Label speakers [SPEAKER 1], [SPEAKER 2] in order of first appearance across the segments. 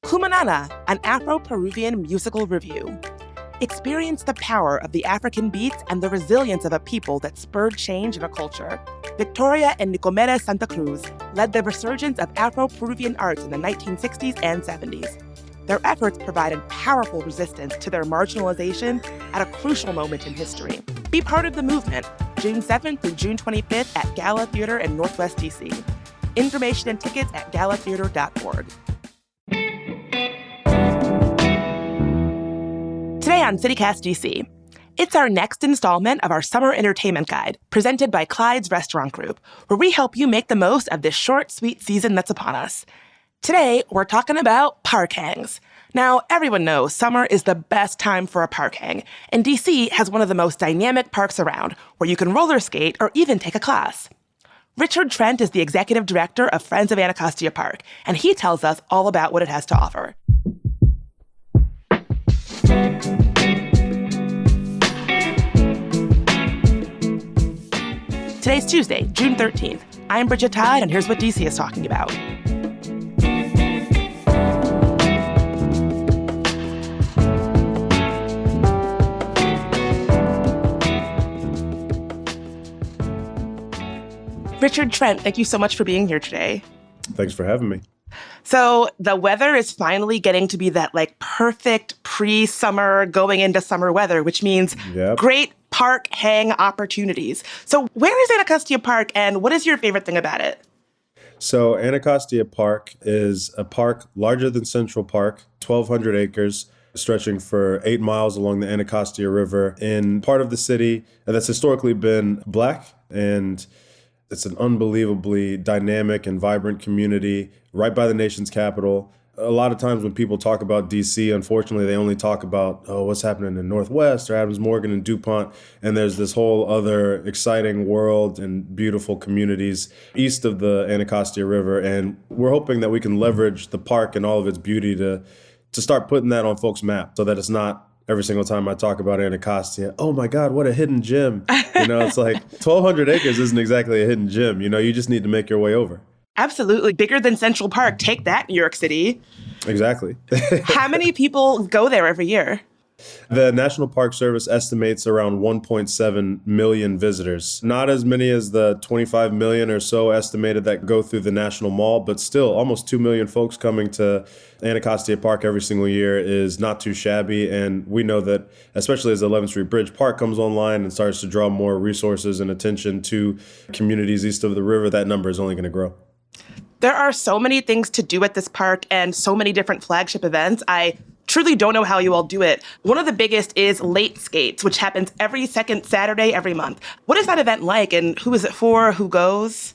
[SPEAKER 1] Cumanana, an Afro-Peruvian musical review. Experience the power of the African beats and the resilience of a people that spurred change in a culture. Victoria and Nicomera Santa Cruz led the resurgence of Afro-Peruvian arts in the 1960s and 70s. Their efforts provided powerful resistance to their marginalization at a crucial moment in history. Be part of the movement, June 7th through June 25th at Gala Theater in Northwest DC. Information and tickets at galatheater.org. Today on CityCast DC, it's our next installment of our Summer Entertainment Guide, presented by Clyde's Restaurant Group, where we help you make the most of this short, sweet season that's upon us. Today, we're talking about park hangs. Now, everyone knows summer is the best time for a park hang, and DC has one of the most dynamic parks around, where you can roller skate or even take a class. Richard Trent is the executive director of Friends of Anacostia Park, and he tells us all about what it has to offer. Today's Tuesday, June 13th. I'm Bridget Todd, and here's what DC is talking about. Richard Trent, thank you so much for being here today.
[SPEAKER 2] Thanks for having me.
[SPEAKER 1] So the weather is finally getting to be that perfect pre-summer going into summer weather, which means great park hang opportunities. So where is Anacostia Park and what is your favorite thing about it?
[SPEAKER 2] So Anacostia Park is a park larger than Central Park, 1,200 acres, stretching for 8 miles along the Anacostia River in part of the city that's historically been Black, and it's an unbelievably dynamic and vibrant community right by the nation's capital. A lot of times when people talk about DC, unfortunately, they only talk about, what's happening in Northwest or Adams Morgan and DuPont. And there's this whole other exciting world and beautiful communities east of the Anacostia River. And we're hoping that we can leverage the park and all of its beauty to start putting that on folks' map so that it's not every single time I talk about Anacostia, oh my God, what a hidden gem. It's like 1,200 acres isn't exactly a hidden gem. You just need to make your way over.
[SPEAKER 1] Absolutely. Bigger than Central Park. Take that, New York City.
[SPEAKER 2] Exactly.
[SPEAKER 1] How many people go there every year?
[SPEAKER 2] The National Park Service estimates around 1.7 million visitors. Not as many as the 25 million or so estimated that go through the National Mall, but still almost 2 million folks coming to Anacostia Park every single year is not too shabby. And we know that, especially as the 11th Street Bridge Park comes online and starts to draw more resources and attention to communities east of the river, that number is only going to grow.
[SPEAKER 1] There are so many things to do at this park and so many different flagship events. I truly don't know how you all do it. One of the biggest is Late Skates, which happens every second Saturday every month. What is that event like and who is it for? Who goes?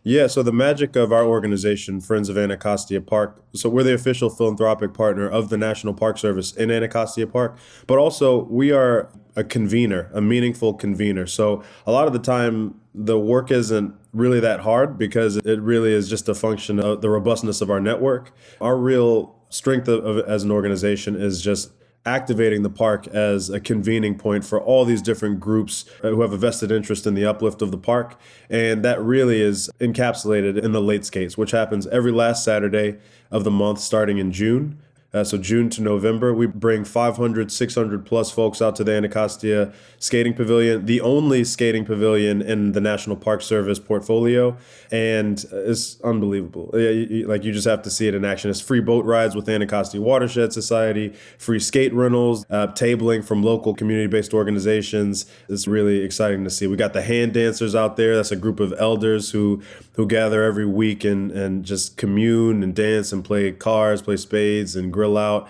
[SPEAKER 2] Yeah, so the magic of our organization, Friends of Anacostia Park, so we're the official philanthropic partner of the National Park Service in Anacostia Park, but also we are a convener, a meaningful convener. So a lot of the time, the work isn't really that hard because it really is just a function of the robustness of our network. Our real strength as an organization is just activating the park as a convening point for all these different groups who have a vested interest in the uplift of the park. And that really is encapsulated in the Late Skates, which happens every last Saturday of the month starting in June. So June to November, we bring 500, 600 plus folks out to the Anacostia Skating Pavilion, the only skating pavilion in the National Park Service portfolio. And it's unbelievable. You just have to see it in action. It's free boat rides with Anacostia Watershed Society, free skate rentals, tabling from local community-based organizations. It's really exciting to see. We got the hand dancers out there. That's a group of elders who gather every week and just commune and dance and play cards, play spades, and grill out.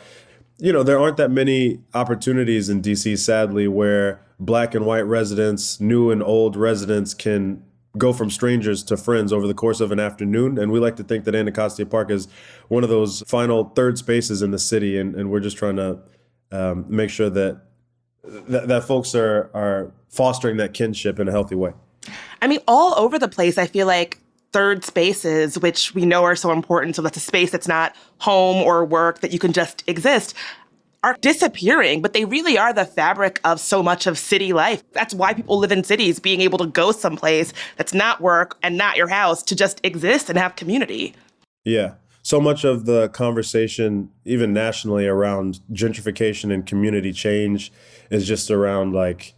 [SPEAKER 2] There aren't that many opportunities in DC, sadly, where Black and white residents, new and old residents can go from strangers to friends over the course of an afternoon. And we like to think that Anacostia Park is one of those final third spaces in the city. And we're just trying to make sure that folks are fostering that kinship in a healthy way.
[SPEAKER 1] I mean, all over the place, I feel like third spaces, which we know are so important, so that's a space that's not home or work, that you can just exist, are disappearing, but they really are the fabric of so much of city life. That's why people live in cities, being able to go someplace that's not work and not your house to just exist and have community.
[SPEAKER 2] Yeah. So much of the conversation, even nationally, around gentrification and community change is just around like,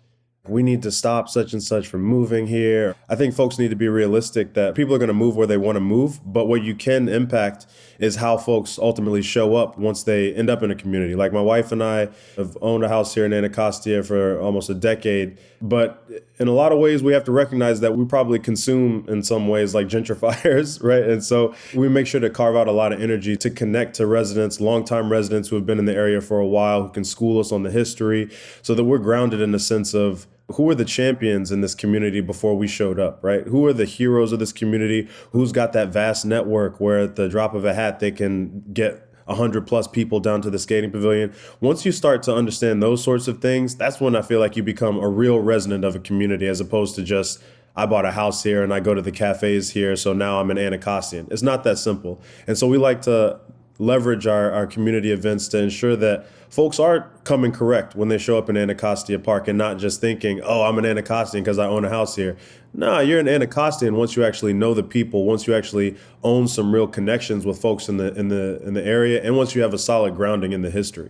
[SPEAKER 2] we need to stop such and such from moving here. I think folks need to be realistic that people are going to move where they want to move, but what you can impact is how folks ultimately show up once they end up in a community. Like my wife and I have owned a house here in Anacostia for almost a decade, but in a lot of ways we have to recognize that we probably consume in some ways like gentrifiers, right? And so we make sure to carve out a lot of energy to connect to residents, longtime residents who have been in the area for a while, who can school us on the history so that we're grounded in the sense of who are the champions in this community before we showed up, right? Who are the heroes of this community? Who's got that vast network where at the drop of a hat, they can get 100 plus people down to the skating pavilion. Once you start to understand those sorts of things, that's when I feel like you become a real resident of a community as opposed to just, I bought a house here and I go to the cafes here, so now I'm an Anacostian. It's not that simple. And so we like to leverage our community events to ensure that folks are coming correct when they show up in Anacostia Park and not just thinking, oh, I'm an Anacostian because I own a house here. No, you're an Anacostian once you actually know the people, once you actually own some real connections with folks in the area, and once you have a solid grounding in the history.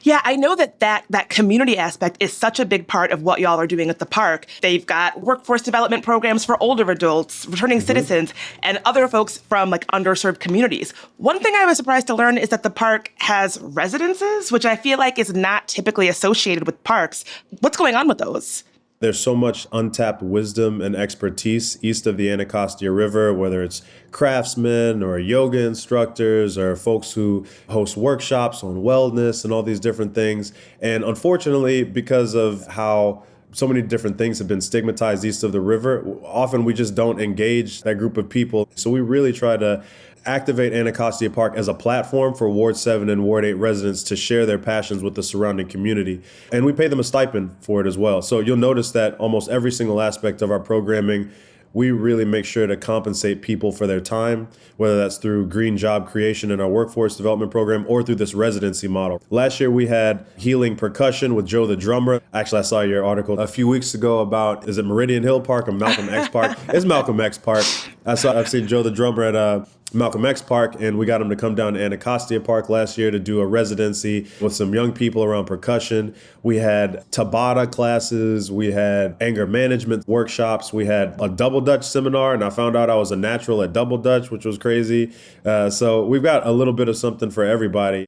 [SPEAKER 1] Yeah, I know that community aspect is such a big part of what y'all are doing at the park. They've got workforce development programs for older adults, returning citizens, and other folks from like underserved communities. One thing I was surprised to learn is that the park has residences, which I feel like is not typically associated with parks. What's going on with those?
[SPEAKER 2] There's so much untapped wisdom and expertise east of the Anacostia River, whether it's craftsmen or yoga instructors or folks who host workshops on wellness and all these different things. And unfortunately, because of how so many different things have been stigmatized east of the river, often we just don't engage that group of people. So we really try to activate Anacostia Park as a platform for Ward 7 and Ward 8 residents to share their passions with the surrounding community. And we pay them a stipend for it as well. So you'll notice that almost every single aspect of our programming, we really make sure to compensate people for their time, whether that's through green job creation in our workforce development program or through this residency model. Last year, we had healing percussion with Joe the drummer. Actually, I saw your article a few weeks ago about, is it Meridian Hill Park or Malcolm X Park? It's Malcolm X Park. I've seen Joe the drummer at Malcolm X Park, and we got him to come down to Anacostia Park last year to do a residency with some young people around percussion. We had Tabata classes, we had anger management workshops, we had a double Dutch seminar, and I found out I was a natural at double Dutch, which was crazy. So we've got a little bit of something for everybody.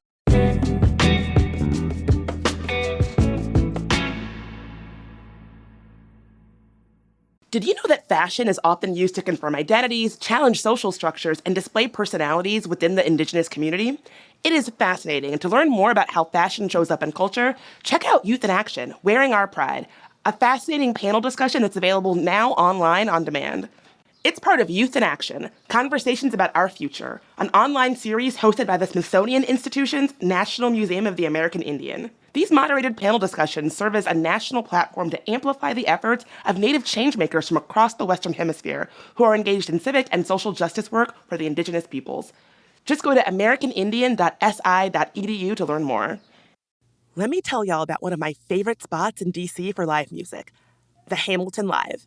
[SPEAKER 1] Did you know that fashion is often used to confirm identities, challenge social structures, and display personalities within the Indigenous community? It is fascinating, and to learn more about how fashion shows up in culture, check out Youth in Action, Wearing Our Pride, a fascinating panel discussion that's available now online on demand. It's part of Youth in Action, Conversations About Our Future, an online series hosted by the Smithsonian Institution's National Museum of the American Indian. These moderated panel discussions serve as a national platform to amplify the efforts of Native changemakers from across the Western Hemisphere who are engaged in civic and social justice work for the Indigenous peoples. Just go to americanindian.si.edu to learn more. Let me tell y'all about one of my favorite spots in DC for live music, the Hamilton Live.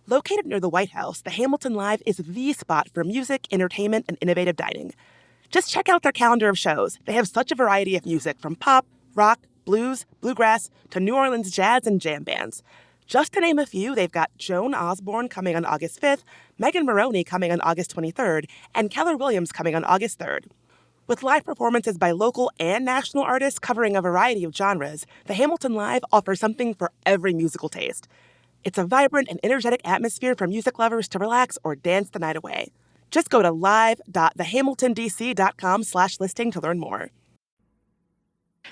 [SPEAKER 1] Located near the White House, the Hamilton Live is the spot for music, entertainment, and innovative dining. Just check out their calendar of shows. They have such a variety of music from pop, rock, blues, bluegrass, to New Orleans jazz and jam bands. Just to name a few, they've got Joan Osborne coming on August 5th, Megan Maroney coming on August 23rd, and Keller Williams coming on August 3rd. With live performances by local and national artists covering a variety of genres, the Hamilton Live offers something for every musical taste. It's a vibrant and energetic atmosphere for music lovers to relax or dance the night away. Just go to live.thehamiltondc.com/listing to learn more.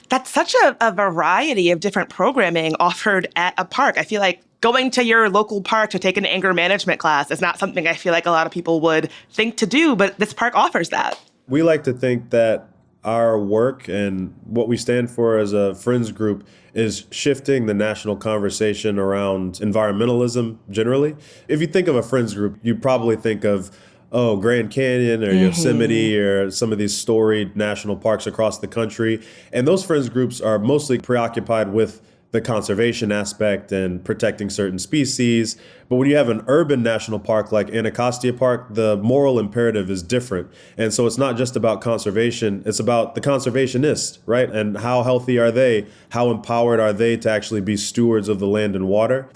[SPEAKER 1] That's such a variety of different programming offered at a park. I feel like going to your local park to take an anger management class is not something I feel like a lot of people would think to do, but this park offers that.
[SPEAKER 2] We like to think that our work and what we stand for as a friends group is shifting the national conversation around environmentalism generally. If you think of a friends group, you probably think of, oh, Grand Canyon or Yosemite or some of these storied national parks across the country. And those friends groups are mostly preoccupied with the conservation aspect and protecting certain species. But when you have an urban national park like Anacostia Park, the moral imperative is different. And so it's not just about conservation, it's about the conservationists, right? And how healthy are they? How empowered are they to actually be stewards of the land and water?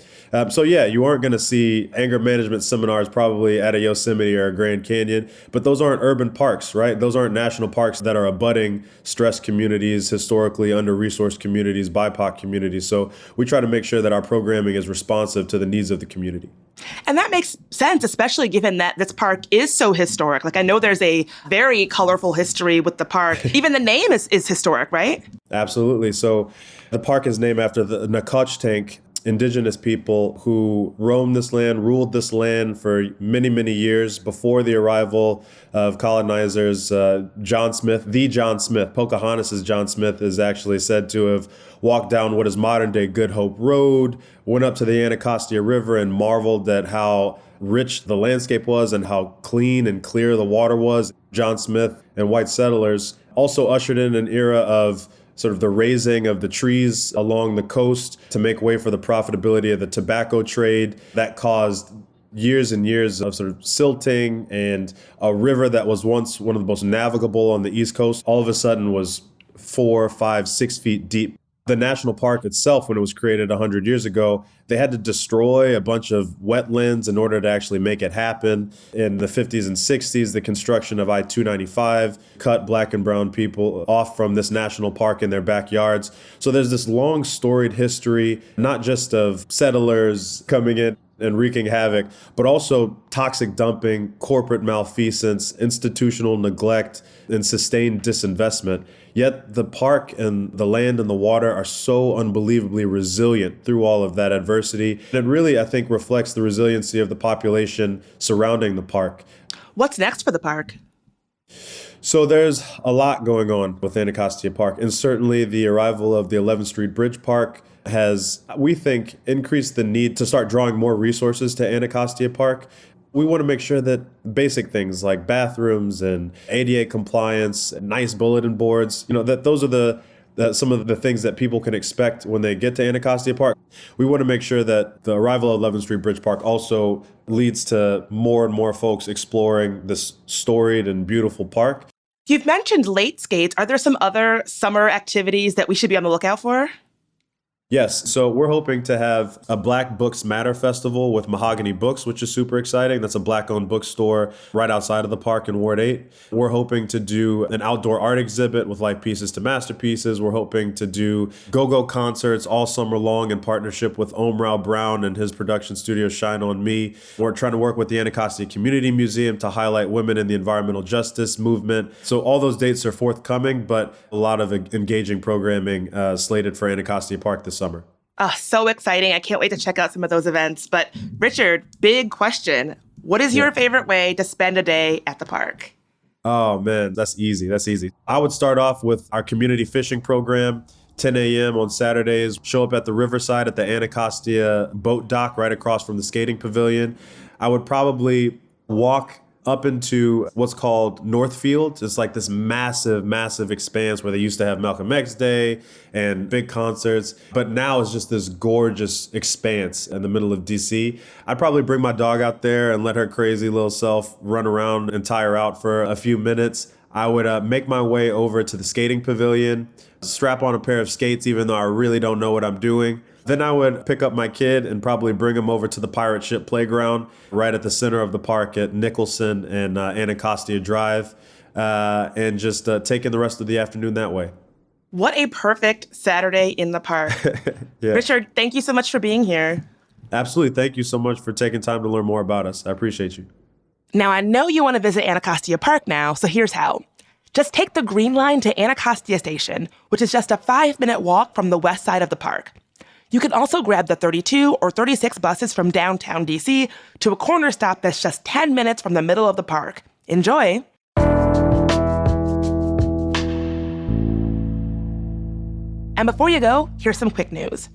[SPEAKER 2] So yeah, you aren't going to see anger management seminars probably at a Yosemite or a Grand Canyon, but those aren't urban parks, right? Those aren't national parks that are abutting stressed communities, historically under-resourced communities, BIPOC communities. So we try to make sure that our programming is responsive to the needs of the community.
[SPEAKER 1] And that makes sense, especially given that this park is so historic. Like, I know there's a very colorful history with the park. Even the name is historic, right?
[SPEAKER 2] Absolutely. So the park is named after the Anacostia indigenous people who roamed this land, ruled this land for many, many years before the arrival of colonizers. John Smith, Pocahontas' John Smith, is actually said to have walked down what is modern day Good Hope Road, went up to the Anacostia River and marveled at how rich the landscape was and how clean and clear the water was. John Smith and white settlers also ushered in an era of sort of the raising of the trees along the coast to make way for the profitability of the tobacco trade. That caused years and years of sort of silting, and a river that was once one of the most navigable on the East Coast all of a sudden was 4, 5, 6 feet deep. The national park itself, when it was created 100 years ago, they had to destroy a bunch of wetlands in order to actually make it happen. In the 50s and 60s, the construction of I-295 cut Black and brown people off from this national park in their backyards. So there's this long storied history, not just of settlers coming in and wreaking havoc, but also toxic dumping, corporate malfeasance, institutional neglect, and sustained disinvestment. Yet the park and the land and the water are so unbelievably resilient through all of that adversity. And it really, I think, reflects the resiliency of the population surrounding the park.
[SPEAKER 1] What's next for the park?
[SPEAKER 2] So there's a lot going on with Anacostia Park, and certainly the arrival of the 11th Street Bridge Park has, we think, increased the need to start drawing more resources to Anacostia Park. We want to make sure that basic things like bathrooms and ADA compliance, nice bulletin boards, that those are some of the things that people can expect when they get to Anacostia Park. We want to make sure that the arrival of 11th Street Bridge Park also leads to more and more folks exploring this storied and beautiful park.
[SPEAKER 1] You've mentioned late skates. Are there some other summer activities that we should be on the lookout for?
[SPEAKER 2] Yes, so we're hoping to have a Black Books Matter festival with Mahogany Books, which is super exciting. That's a Black-owned bookstore right outside of the park in Ward 8. We're hoping to do an outdoor art exhibit with Life Pieces to Masterpieces. We're hoping to do go-go concerts all summer long in partnership with Omrao Brown and his production studio Shine On Me. We're trying to work with the Anacostia Community Museum to highlight women in the environmental justice movement. So all those dates are forthcoming, but a lot of engaging programming slated for Anacostia Park this summer.
[SPEAKER 1] Oh, so exciting. I can't wait to check out some of those events. But Richard, big question. What is your favorite way to spend a day at the park?
[SPEAKER 2] Oh, man, that's easy. I would start off with our community fishing program, 10 a.m. on Saturdays. Show up at the riverside at the Anacostia boat dock right across from the skating pavilion. I would probably walk up into what's called Northfield. It's like this massive, massive expanse where they used to have Malcolm X Day and big concerts. But now it's just this gorgeous expanse in the middle of DC. I'd probably bring my dog out there and let her crazy little self run around and tire out for a few minutes. I would make my way over to the skating pavilion, strap on a pair of skates, even though I really don't know what I'm doing. Then I would pick up my kid and probably bring him over to the pirate ship playground right at the center of the park at Nicholson and Anacostia Drive, and just take in the rest of the afternoon that way.
[SPEAKER 1] What a perfect Saturday in the park.
[SPEAKER 2] Yeah.
[SPEAKER 1] Richard, thank you so much for being here.
[SPEAKER 2] Absolutely. Thank you so much for taking time to learn more about us. I appreciate you.
[SPEAKER 1] Now, I know you want to visit Anacostia Park now, so here's how. Just take the Green Line to Anacostia Station, which is just a 5-minute walk from the west side of the park. You can also grab the 32 or 36 buses from downtown DC to a corner stop that's just 10 minutes from the middle of the park. Enjoy! And before you go, here's some quick news.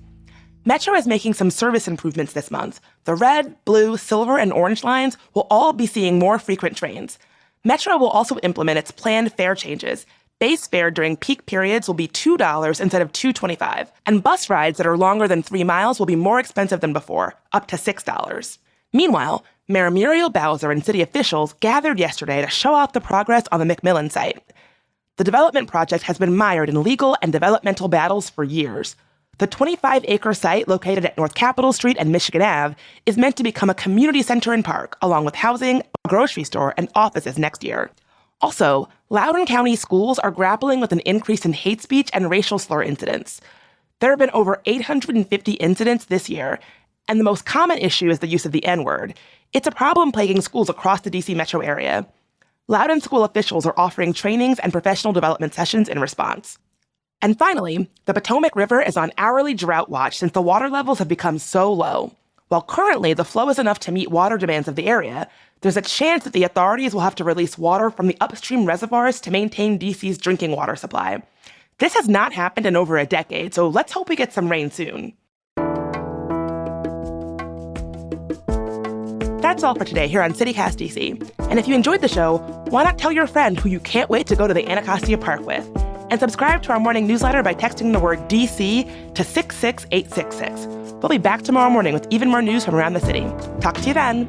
[SPEAKER 1] Metro is making some service improvements this month. The red, blue, silver, and orange lines will all be seeing more frequent trains. Metro will also implement its planned fare changes. Base fare during peak periods will be $2 instead of $2.25, and bus rides that are longer than 3 miles will be more expensive than before, up to $6. Meanwhile, Mayor Muriel Bowser and city officials gathered yesterday to show off the progress on the McMillan site. The development project has been mired in legal and developmental battles for years. The 25-acre site located at North Capitol Street and Michigan Ave is meant to become a community center and park, along with housing, a grocery store, and offices next year. Also, Loudoun County schools are grappling with an increase in hate speech and racial slur incidents. There have been over 850 incidents this year, and the most common issue is the use of the N-word. It's a problem plaguing schools across the D.C. metro area. Loudoun school officials are offering trainings and professional development sessions in response. And finally, the Potomac River is on hourly drought watch since the water levels have become so low. While currently the flow is enough to meet water demands of the area, there's a chance that the authorities will have to release water from the upstream reservoirs to maintain D.C.'s drinking water supply. This has not happened in over a decade, so let's hope we get some rain soon. That's all for today here on CityCast DC. And if you enjoyed the show, why not tell your friend who you can't wait to go to the Anacostia Park with? And subscribe to our morning newsletter by texting the word DC to 66866. We'll be back tomorrow morning with even more news from around the city. Talk to you then.